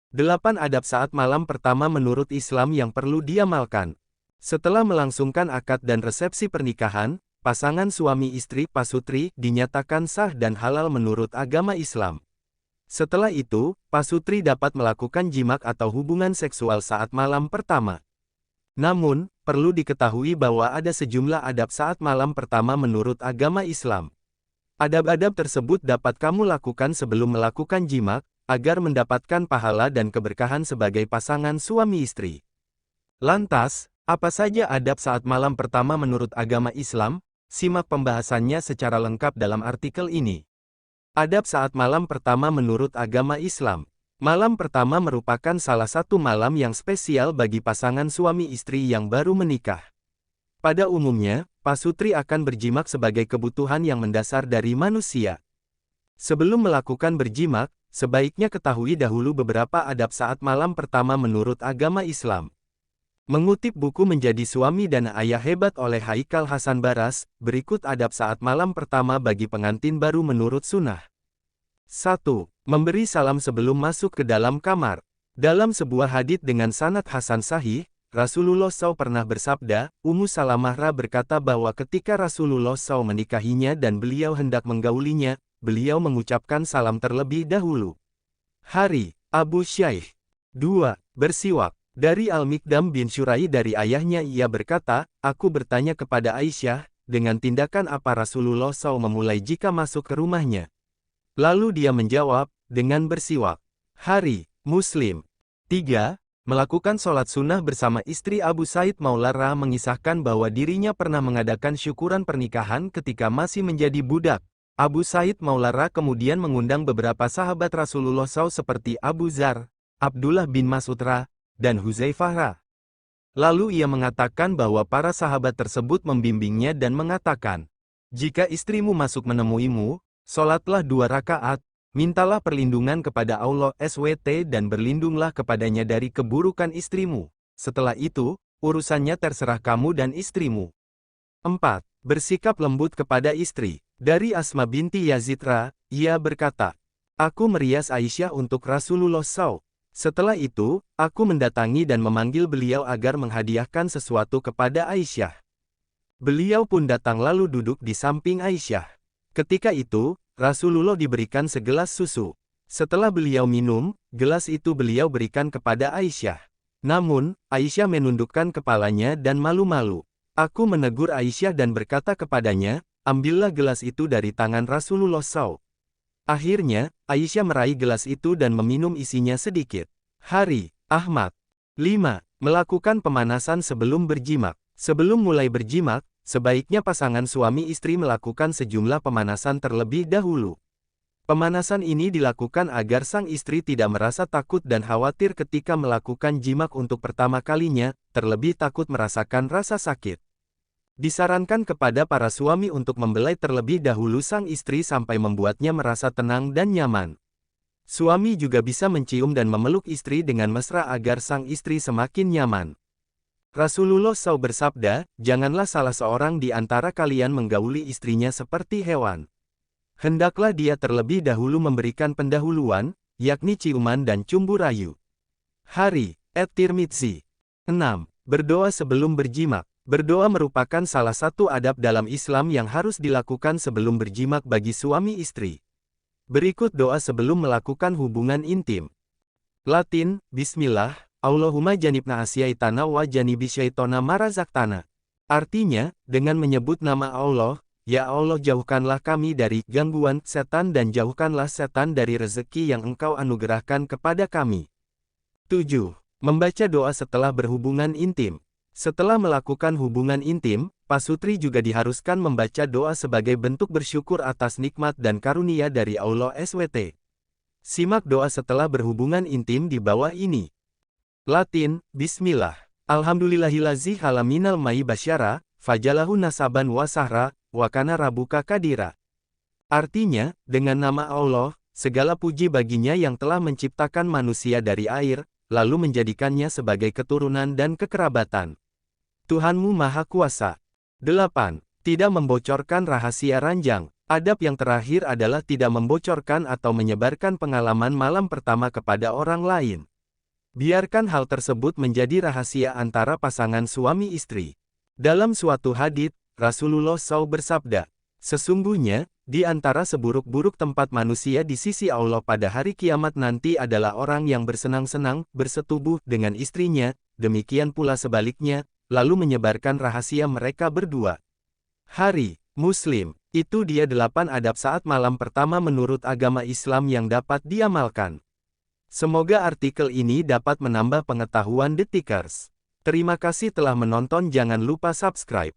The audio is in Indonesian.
8 adab saat malam pertama menurut Islam yang perlu diamalkan. Setelah melangsungkan akad dan resepsi pernikahan, pasangan suami istri pasutri dinyatakan sah dan halal menurut agama Islam. Setelah itu, pasutri dapat melakukan jimak atau hubungan seksual saat malam pertama. Namun, perlu diketahui bahwa ada sejumlah adab saat malam pertama menurut agama Islam. Adab-adab tersebut dapat kamu lakukan sebelum melakukan jimak, agar mendapatkan pahala dan keberkahan sebagai pasangan suami istri. Lantas, apa saja adab saat malam pertama menurut agama Islam? Simak pembahasannya secara lengkap dalam artikel ini. Adab saat malam pertama menurut agama Islam. Malam pertama merupakan salah satu malam yang spesial bagi pasangan suami istri yang baru menikah. Pada umumnya, pasutri akan berjimak sebagai kebutuhan yang mendasar dari manusia. Sebelum melakukan berjimak, sebaiknya ketahui dahulu beberapa adab saat malam pertama menurut agama Islam. Mengutip buku Menjadi Suami dan Ayah Hebat oleh Haikal Hasan Baras, berikut adab saat malam pertama bagi pengantin baru menurut sunnah. 1. Memberi salam sebelum masuk ke dalam kamar. Dalam sebuah hadits dengan sanad hasan sahih, Rasulullah SAW pernah bersabda, Ummu Salamah berkata bahwa ketika Rasulullah SAW menikahinya dan beliau hendak menggaulinya, beliau mengucapkan salam terlebih dahulu. Hari, Abu Syaikh. 2. Bersiwak. Dari Al-Mikdam bin Syurai dari ayahnya ia berkata, aku bertanya kepada Aisyah, dengan tindakan apa Rasulullah SAW memulai jika masuk ke rumahnya. Lalu dia menjawab, dengan bersiwak. Hari, Muslim. 3. Melakukan sholat sunnah bersama istri. Abu Said Maulara mengisahkan bahwa dirinya pernah mengadakan syukuran pernikahan ketika masih menjadi budak. Abu Said Maulara kemudian mengundang beberapa sahabat Rasulullah SAW seperti Abu Zar, Abdullah bin Mas'ud dan Huzaifah. Lalu ia mengatakan bahwa para sahabat tersebut membimbingnya dan mengatakan, jika istrimu masuk menemuimu, sholatlah 2 rakaat, mintalah perlindungan kepada Allah SWT dan berlindunglah kepadanya dari keburukan istrimu. Setelah itu, urusannya terserah kamu dan istrimu. 4. Bersikap lembut kepada istri. Dari Asma binti Yazid ia berkata, aku merias Aisyah untuk Rasulullah SAW. Setelah itu, aku mendatangi dan memanggil beliau agar menghadiahkan sesuatu kepada Aisyah. Beliau pun datang lalu duduk di samping Aisyah. Ketika itu, Rasulullah diberikan segelas susu. Setelah beliau minum, gelas itu beliau berikan kepada Aisyah. Namun, Aisyah menundukkan kepalanya dan malu-malu. Aku menegur Aisyah dan berkata kepadanya, ambillah gelas itu dari tangan Rasulullah SAW. Akhirnya, Aisyah meraih gelas itu dan meminum isinya sedikit. Hari, Ahmad. 5. Melakukan pemanasan sebelum berjimak. Sebelum mulai berjimak, sebaiknya pasangan suami istri melakukan sejumlah pemanasan terlebih dahulu. Pemanasan ini dilakukan agar sang istri tidak merasa takut dan khawatir ketika melakukan jimak untuk pertama kalinya, terlebih takut merasakan rasa sakit. Disarankan kepada para suami untuk membelai terlebih dahulu sang istri sampai membuatnya merasa tenang dan nyaman. Suami juga bisa mencium dan memeluk istri dengan mesra agar sang istri semakin nyaman. Rasulullah SAW bersabda, janganlah salah seorang di antara kalian menggauli istrinya seperti hewan. Hendaklah dia terlebih dahulu memberikan pendahuluan, yakni ciuman dan cumbu rayu. Hari, At-Tirmidzi. 6. Berdoa sebelum berjimak. Berdoa merupakan salah satu adab dalam Islam yang harus dilakukan sebelum berjimak bagi suami istri. Berikut doa sebelum melakukan hubungan intim. Latin, Bismillah, Allahumma janibna asyaitana wa janibi syaitona marazaktana. Artinya, dengan menyebut nama Allah, ya Allah jauhkanlah kami dari gangguan setan dan jauhkanlah setan dari rezeki yang Engkau anugerahkan kepada kami. 7. Membaca doa setelah berhubungan intim. Setelah melakukan hubungan intim, pasutri juga diharuskan membaca doa sebagai bentuk bersyukur atas nikmat dan karunia dari Allah SWT. Simak doa setelah berhubungan intim di bawah ini. Latin, Bismillah. Alhamdulillahillazi halaminal mai basyara, fajalahu nasaban wa sahra, wa kana rabuka kadira. Artinya, dengan nama Allah, segala puji baginya yang telah menciptakan manusia dari air, lalu menjadikannya sebagai keturunan dan kekerabatan. Tuhanmu Maha Kuasa. 8. Tidak membocorkan rahasia ranjang. Adab yang terakhir adalah tidak membocorkan atau menyebarkan pengalaman malam pertama kepada orang lain. Biarkan hal tersebut menjadi rahasia antara pasangan suami istri. Dalam suatu hadits, Rasulullah SAW bersabda, "Sesungguhnya, di antara seburuk-buruk tempat manusia di sisi Allah pada hari kiamat nanti adalah orang yang bersenang-senang, bersetubuh dengan istrinya, demikian pula sebaliknya, lalu menyebarkan rahasia mereka berdua." Hari Muslim, itu dia 8 adab saat malam pertama menurut agama Islam yang dapat diamalkan. Semoga artikel ini dapat menambah pengetahuan The Tickers. Terima kasih telah menonton, jangan lupa subscribe.